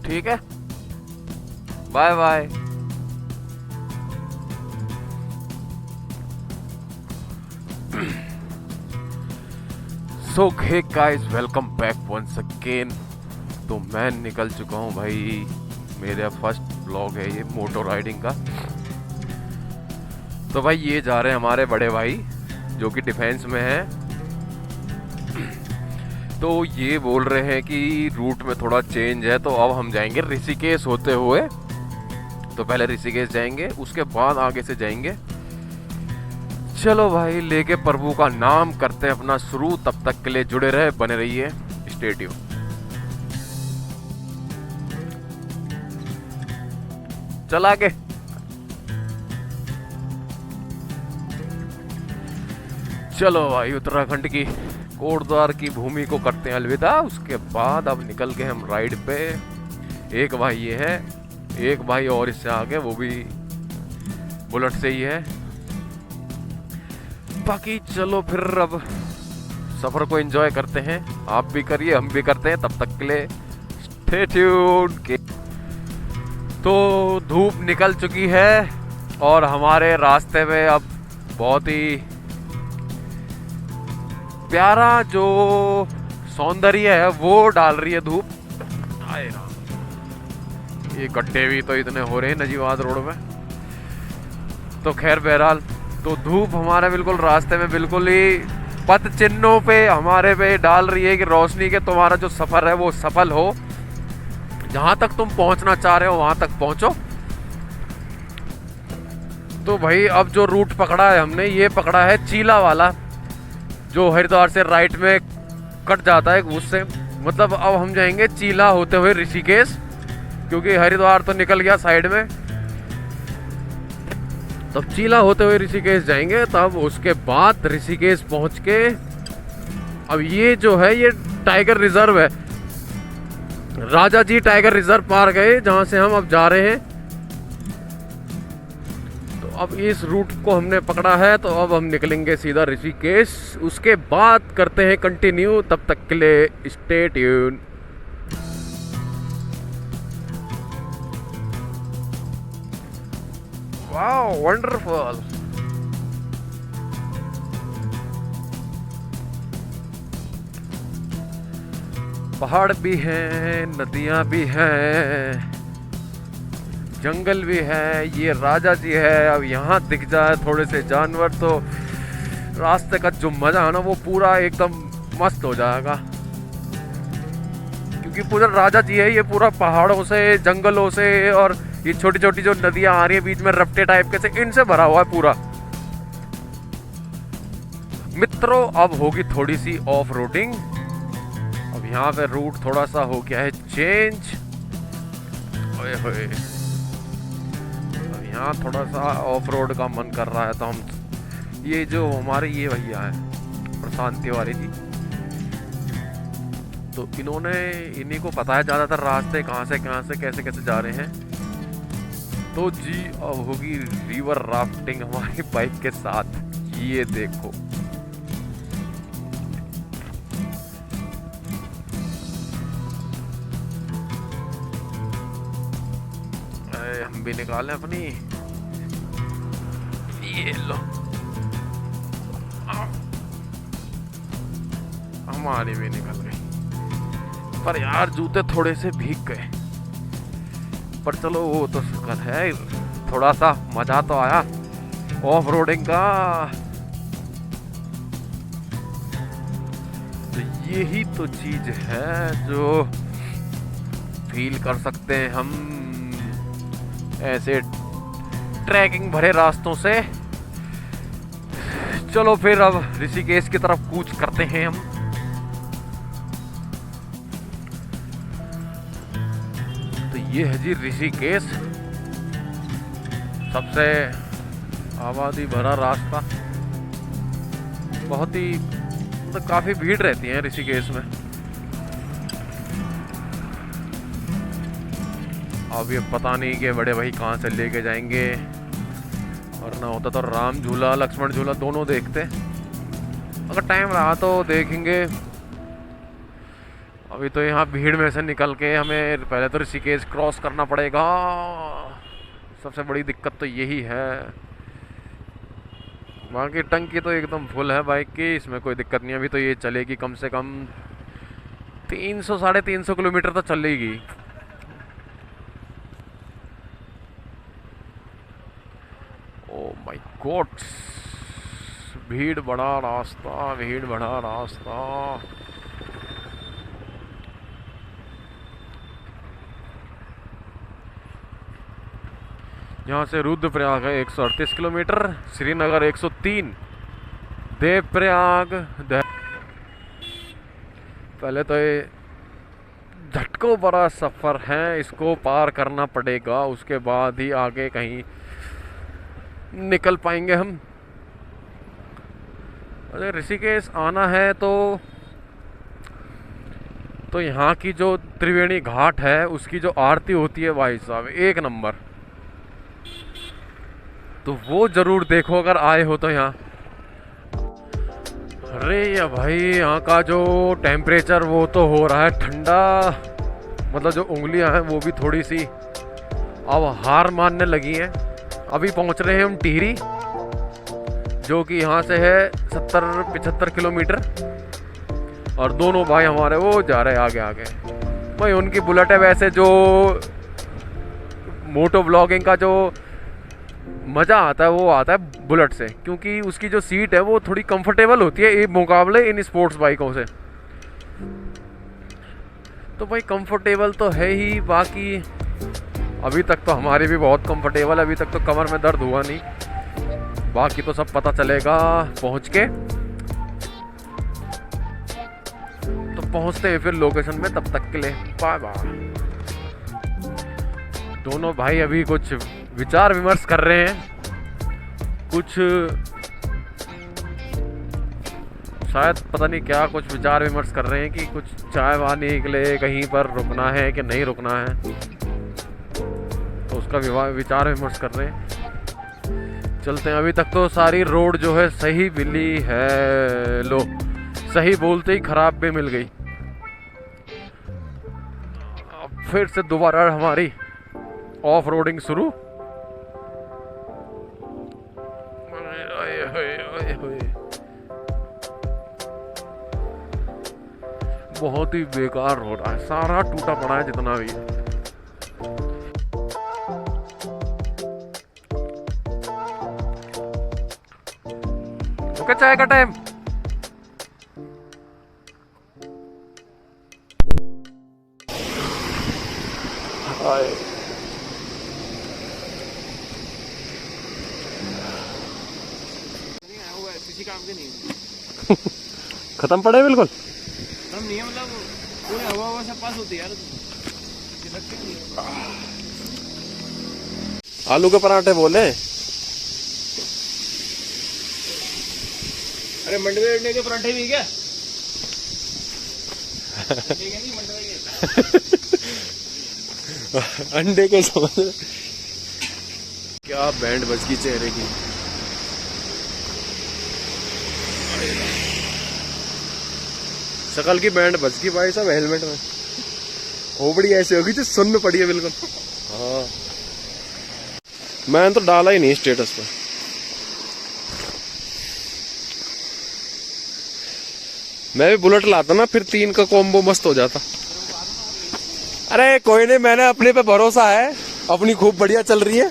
ठीक है, bye bye. So hey guys, welcome back once again. तो मैं निकल चुका हूँ भाई, मेरा फर्स्ट ब्लॉग है ये मोटो राइडिंग का। तो भाई ये जा रहे हैं हमारे बड़े भाई जो कि डिफेंस में है। तो ये बोल रहे हैं कि रूट में थोड़ा चेंज है, तो अब हम जाएंगे ऋषिकेश होते हुए। तो पहले ऋषिकेश जाएंगे, उसके बाद आगे से जाएंगे। चलो भाई, लेके प्रभु का नाम करते हैं अपना शुरू। तब तक के लिए जुड़े रहे, बने रहिए, स्टे ट्यून। चल आगे। चलो भाई, उत्तराखंड की कोटद्वार की भूमि को करते हैं अलविदा। उसके बाद अब निकल गए हम राइड पे। एक भाई ये है, एक भाई और इससे आगे, वो भी बुलेट से ही है। बाकी चलो फिर अब सफर को एंजॉय करते हैं। आप भी करिए, हम भी करते हैं। तब तक के लिए स्टे ट्यून के। तो धूप निकल चुकी है और हमारे रास्ते में अब बहुत ही प्यारा जो सौंदर्य है वो डाल रही है धूप। आए राम, ये गड्ढे भी तो इतने हो रहे हैं नजीबाद रोड में। तो खैर बहरहाल, तो धूप हमारे बिल्कुल रास्ते में बिल्कुल ही पथ चिन्हों पे हमारे पे डाल रही है कि रोशनी के तुम्हारा जो सफर है वो सफल हो। जहां तक तुम पहुंचना चाह रहे हो वहां तक पहुंचो। तो भाई अब जो रूट पकड़ा है हमने, ये पकड़ा है चीला वाला, जो हरिद्वार से राइट में कट जाता है उससे। मतलब अब हम जाएंगे चीला होते हुए ऋषिकेश, क्योंकि हरिद्वार तो निकल गया साइड में। तब चीला होते हुए ऋषिकेश जाएंगे। तब उसके बाद ऋषिकेश पहुंच के अब ये जो है ये टाइगर रिजर्व है, राजा जी टाइगर रिजर्व पार गए, जहां से हम अब जा रहे हैं। तो अब इस रूट को हमने पकड़ा है, तो अब हम निकलेंगे सीधा ऋषिकेश। उसके बाद करते हैं कंटिन्यू। तब तक के लिए स्टे ट्यून। Wow, wonderful. पहाड़ भी हैं, नदियां भी हैं, जंगल भी है। ये राजा जी है। अब यहाँ दिख जाए थोड़े से जानवर तो रास्ते का जो मजा है ना वो पूरा एकदम मस्त हो जाएगा। क्योंकि पूरा राजा जी है, ये पूरा पहाड़ों से, जंगलों से, और ये छोटी छोटी जो नदियां आ रही है बीच में रफ्टे टाइप के से, इनसे भरा हुआ है पूरा। मित्रों, अब होगी थोड़ी सी ऑफ रोडिंग। अब यहाँ पे रूट थोड़ा सा हो गया है चेंज। ओए होए, अब यहाँ थोड़ा सा ऑफ रोड का मन कर रहा है। तो हम ये जो हमारे ये भैया है प्रशांत तिवारी जी, तो इन्हीं को पता है ज्यादातर रास्ते कहाँ से कैसे कैसे जा रहे हैं। तो जी अब होगी रिवर राफ्टिंग हमारी बाइक के साथ। ये देखो, हम भी निकालें अपनी। ये लो, हमारी भी निकल गई। पर यार जूते थोड़े से भीग गए। पर चलो वो तो शुक्र है, थोड़ा सा मजा तो आया ऑफ रोडिंग का। तो यही तो चीज है जो फील कर सकते हैं हम ऐसे ट्रैकिंग भरे रास्तों से। चलो फिर अब ऋषिकेश की तरफ कूच करते हैं हम। ये है जी ऋषिकेश, सबसे आबादी भरा रास्ता। बहुत ही मतलब काफी भीड़ रहती है ऋषिकेश में। अब ये पता नहीं कि बड़े भाई कहाँ से लेके जाएंगे, और ना होता तो राम झूला लक्ष्मण झूला दोनों देखते। अगर टाइम रहा तो देखेंगे, अभी तो यहाँ भीड़ में से निकल के हमें पहले तो ऋषिकेश क्रॉस करना पड़ेगा। सबसे बड़ी दिक्कत तो यही है। बाकी टंकी तो एकदम फुल है बाइक की, इसमें कोई दिक्कत नहीं। अभी तो ये चलेगी कम से कम 300 350 किलोमीटर तो चलेगी। ओ माय गॉड, भीड़ बड़ा रास्ता, भीड़ बड़ा रास्ता। यहाँ से रुद्रप्रयाग है 138 किलोमीटर, श्रीनगर 103, देवप्रयाग पहले तो ये झटको बड़ा सफ़र है, इसको पार करना पड़ेगा, उसके बाद ही आगे कहीं निकल पाएंगे हम। अगर ऋषिकेश आना है तो यहाँ की जो त्रिवेणी घाट है उसकी जो आरती होती है भाई साहब एक नंबर, तो वो जरूर देखो अगर आए हो तो यहाँ। अरे या भाई यहाँ का जो टेम्परेचर वो तो हो रहा है ठंडा, मतलब जो उंगलियां हैं वो भी थोड़ी सी अब हार मानने लगी हैं। अभी पहुँच रहे हैं हम टिहरी, जो कि यहाँ से है 70-75 किलोमीटर, और दोनों भाई हमारे वो जा रहे हैं आगे आगे। भाई उनकी बुलेट है, वैसे जो मोटो ब्लॉगिंग का जो मज़ा आता है वो आता है बुलेट से, क्योंकि उसकी जो सीट है वो थोड़ी कंफर्टेबल होती है मुकाबले इन स्पोर्ट्स बाइकों से। तो भाई कंफर्टेबल तो है ही, बाकी अभी तक तो हमारी भी बहुत कंफर्टेबल है, अभी तक तो कमर में दर्द हुआ नहीं। बाकी तो सब पता चलेगा पहुंच के, तो पहुंचते हैं फिर लोकेशन में। तब तक के लिए बाय बाय। दोनों भाई अभी कुछ विचार विमर्श कर रहे हैं, कुछ शायद पता नहीं क्या कुछ विचार विमर्श कर रहे हैं कि कुछ चाय वाने के लिए कहीं पर रुकना है कि नहीं रुकना है, तो उसका विचार विमर्श कर रहे हैं। चलते हैं। अभी तक तो सारी रोड जो है सही मिली है, लो सही बोलते ही खराब भी मिल गई। अब फिर से दोबारा हमारी ऑफ रोडिंग शुरू। बहुत ही बेकार हो रहा है, सारा टूटा पड़ा है जितना भी है। ओके, चाय का टाइम। किसी काम के नहीं खत्म पड़े बिल्कुल खत्म नहीं है, मतलब पूरे हवा से पास होती है यार। आलू के पराठे बोले। अरे मंडवे अंडे के पराठे भी क्या? नहीं मंडवे के अंडे के समझ क्या बैंड बज गई चेहरे की। शकल की बैंड बज गई भाई साहब हेलमेट में। खोपड़ी ऐसी होगी जो सुन में पड़ी है बिल्कुल। हाँ, मैंने तो डाला ही नहीं स्टेटस पे। मैं भी बुलेट लाता ना, फिर 3 का कॉम्बो मस्त हो जाता। अरे कोई नहीं, मैंने अपने पे भरोसा है, अपनी खूब बढ़िया चल रही है,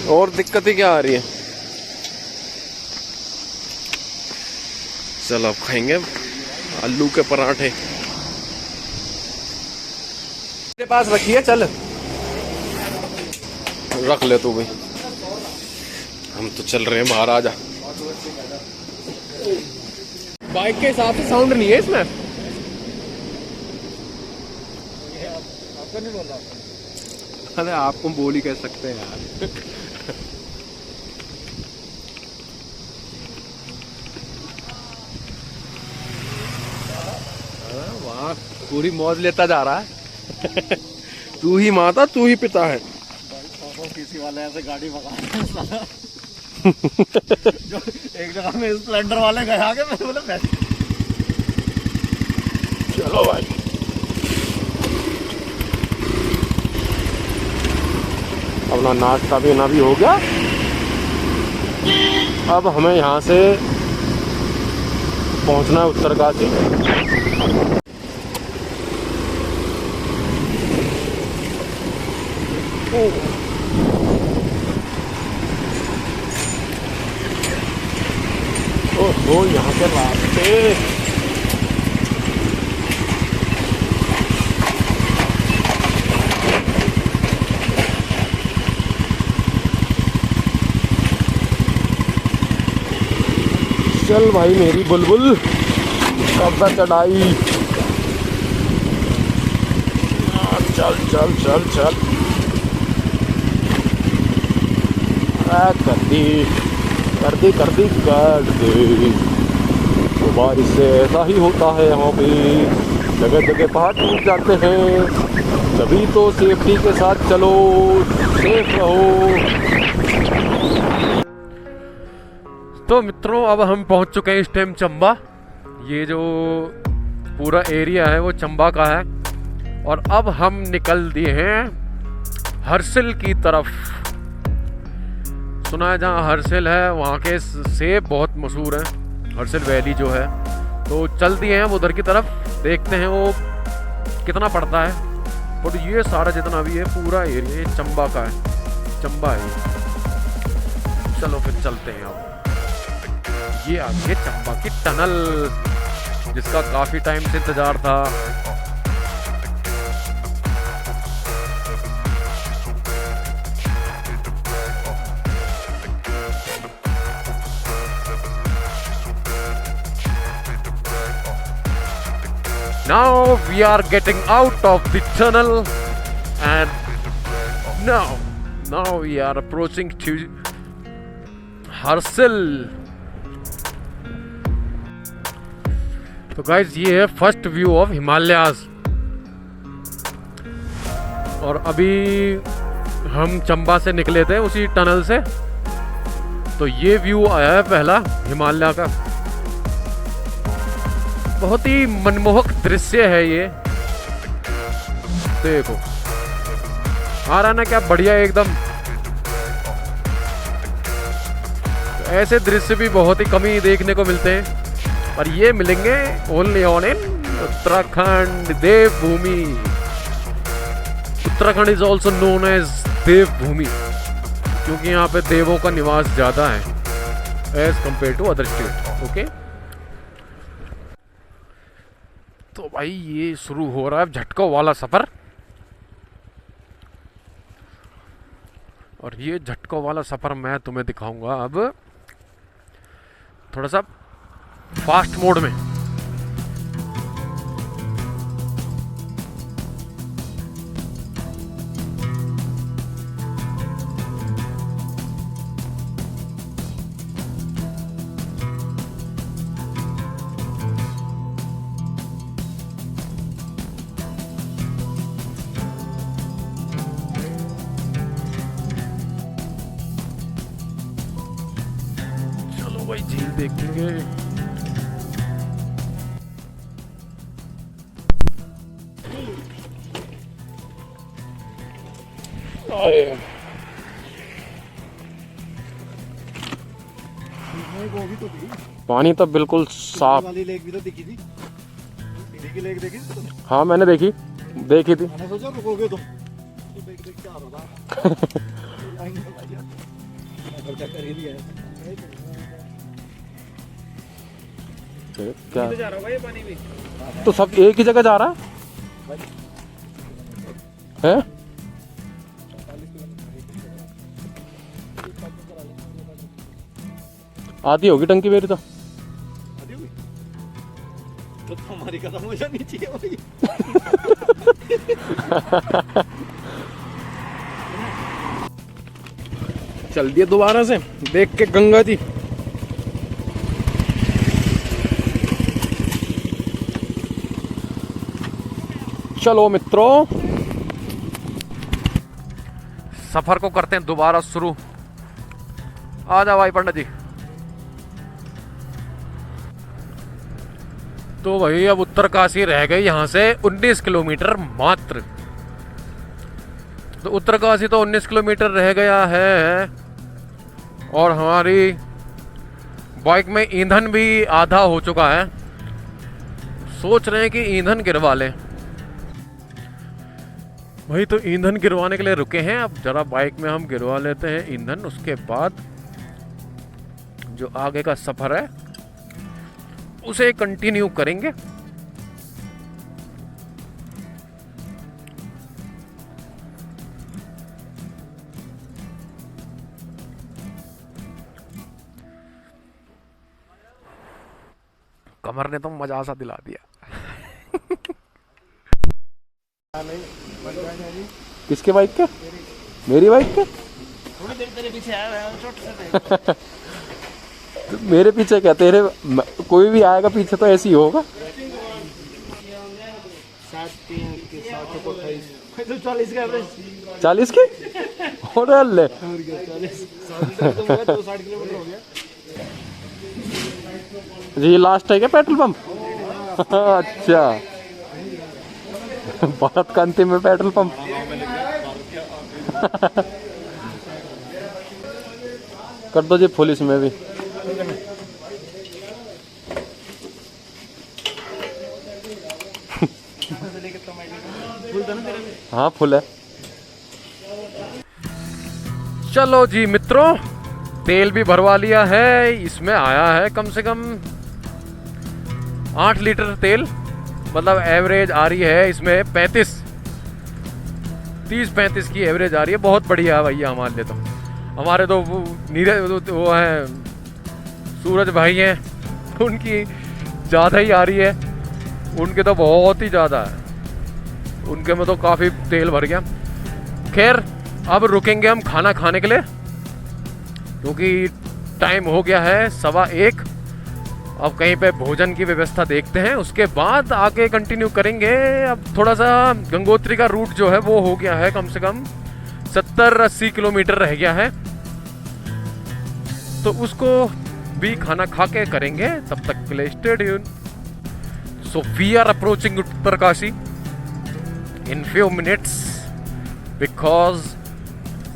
और दिक्कत ही क्या आ रही है। चल अब खाएंगे आलू के पराठे। मेरे पास रखिए, चल रख ले तू भी। हम तो चल रहे हैं बाहर, आ जा। बाइक के हिसाब से साउंड नहीं है इसमें। आपको नहीं बोला? अरे आपको बोल ही कह सकते हैं यार। वहाँ पूरी मौज लेता जा रहा है। तू ही माता तू ही पिता है। किसी वाले ऐसे गाड़ी भगा जो एक जगह में स्प्लेंडर वाले गए आगे, मैं बोला चलो भाई, अपना नाश्ता पीना भी हो गया। अब हमें यहाँ से पहुँचना है उत्तरकाशी। ओहो, यहाँ के रास्ते चल भाई मेरी बुलबुल, कब चढ़ाई, चल चल चल चल, कर दी कर दी कर दी कर दी। तो बारिश से ऐसा ही होता है, यहाँ पे जगह जगह पहाड़ टूट जाते हैं, तभी तो सेफ्टी के साथ चलो, सेफ रहो। तो मित्रों, अब हम पहुंच चुके हैं इस टाइम चंबा। ये जो पूरा एरिया है वो चंबा का है, और अब हम निकल दिए हैं हर्सिल की तरफ। सुना है जहाँ हर्सिल है वहाँ के सेब बहुत मशहूर हैं, हर्सिल वैली जो है। तो चल दिए हैं वो उधर की तरफ, देखते हैं वो कितना पड़ता है। और ये सारा जितना भी है पूरा एरिया ये चंबा का है, चंबा है ये। चलो फिर चलते हैं। अब ये आ गई चंबा की टनल, जिसका काफी टाइम से इंतजार था। Now we are getting out of the tunnel, and now we are approaching to Harsil. तो गाइज ये है फर्स्ट व्यू ऑफ हिमालयाज, और अभी हम चंबा से निकले थे उसी टनल से, तो ये व्यू आया है पहला हिमालय का। बहुत ही मनमोहक दृश्य है ये, देखो आ रहा ना क्या बढ़िया एकदम। ऐसे दृश्य भी बहुत ही कम ही देखने को मिलते हैं, और ये मिलेंगे only on in Uttarakhand, Devbhoomi. Uttarakhand is also known as Devbhoomi, क्योंकि यहाँ पे देवों का निवास ज़्यादा है as compare to other state. Okay, तो भाई ये शुरू हो रहा है झटकों वाला सफ़र, और ये झटकों वाला सफ़र मैं तुम्हें दिखाऊंगा अब थोड़ा सा फास्ट मोड में। चलो भाई झील देखेंगे। पानी तो बिल्कुल साफ। वाली लेक भी तो दिखी थी, लेक देखी थी? हाँ मैंने देखी थी। मैंने सोचा रुकोगे तुम, देख देख क्या हो रहा खर्चा कर ही दिया है। क्या जा रहा होगा ये पानी भी? तो सब एक ही जगह जा रहा है? आधी होगी टंकी मेरी तो। तो हमारी खत्म हो जानी चाहिए भाई। चल दिए दोबारा से देख के गंगा जी। चलो मित्रों, सफर को करते हैं दोबारा शुरू। आ जाओ भाई पंडित जी। तो भाई अब उत्तरकाशी रह गई यहाँ से 19 किलोमीटर मात्र। तो उत्तरकाशी तो 19 किलोमीटर रह गया है और हमारी बाइक में ईंधन भी आधा हो चुका है। सोच रहे हैं कि ईंधन गिरवा लें भाई। तो ईंधन गिरवाने के लिए रुके हैं। अब जरा बाइक में हम गिरवा लेते हैं ईंधन, उसके बाद जो आगे का सफर है उसे कंटिन्यू करेंगे। कमर ने तो मजा सा दिला दिया। किसके बाइक के? मेरी बाइक के? थोड़ी देर तेरे पीछे आया है, चोट से मेरे पीछे क्या, तेरे कोई भी आएगा पीछे तो ऐसे ही होगा। 40 का एवरेज, 40 की? और अल्ले 60 किलोमीटर हो गया जी। लास्ट है क्या पेट्रोल पंप? अच्छा, भारत का अंतिम में पेट्रोल पंप। कर दो जी फुल इसमें भी। हाँ फुल है। चलो जी मित्रों, तेल भी भरवा लिया है। इसमें आया है कम से कम 8 लीटर तेल, मतलब एवरेज आ रही है इसमें 30-35 की एवरेज आ रही है। बहुत बढ़िया है भैया हमारे लिए। तो हमारे तो वो हैं सूरज भाई हैं, उनकी ज़्यादा ही आ रही है। उनके तो बहुत ही ज़्यादा है, उनके में तो काफ़ी तेल भर गया। खैर अब रुकेंगे हम खाना खाने के लिए, क्योंकि टाइम हो गया है 1:15। अब कहीं पे भोजन की व्यवस्था देखते हैं, उसके बाद आगे कंटिन्यू करेंगे। अब थोड़ा सा गंगोत्री का रूट जो है वो हो गया है, कम से कम 70-80 किलोमीटर रह गया है, तो उसको भी खाना खा के करेंगे। तब तक के लिए stay tune. So we are approaching Uttarkashi in few minutes, because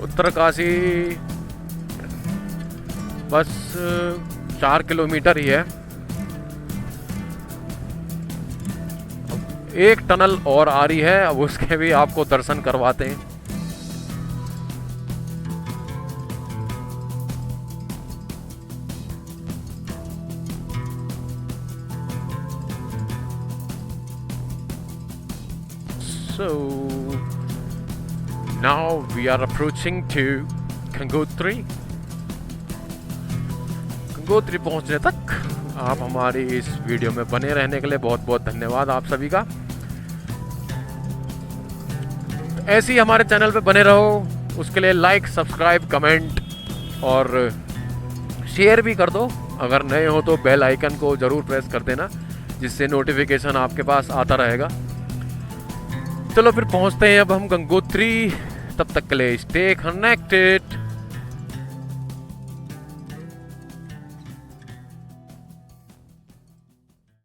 Uttarkashi बस 4 किलोमीटर ही है। एक टनल और आ रही है, अब उसके भी आपको दर्शन करवाते हैं। So now we are approaching to Gangotri. Gangotri पहुंचने तक आप हमारी इस वीडियो में बने रहने के लिए बहुत बहुत धन्यवाद आप सभी का। ऐसे ही हमारे चैनल पे बने रहो, उसके लिए लाइक, सब्सक्राइब, कमेंट और शेयर भी कर दो। अगर नए हो तो बेल आइकन को ज़रूर प्रेस कर देना, जिससे नोटिफिकेशन आपके पास आता रहेगा। चलो फिर पहुंचते हैं अब हम गंगोत्री। तब तक के लिए स्टे कनेक्टेड।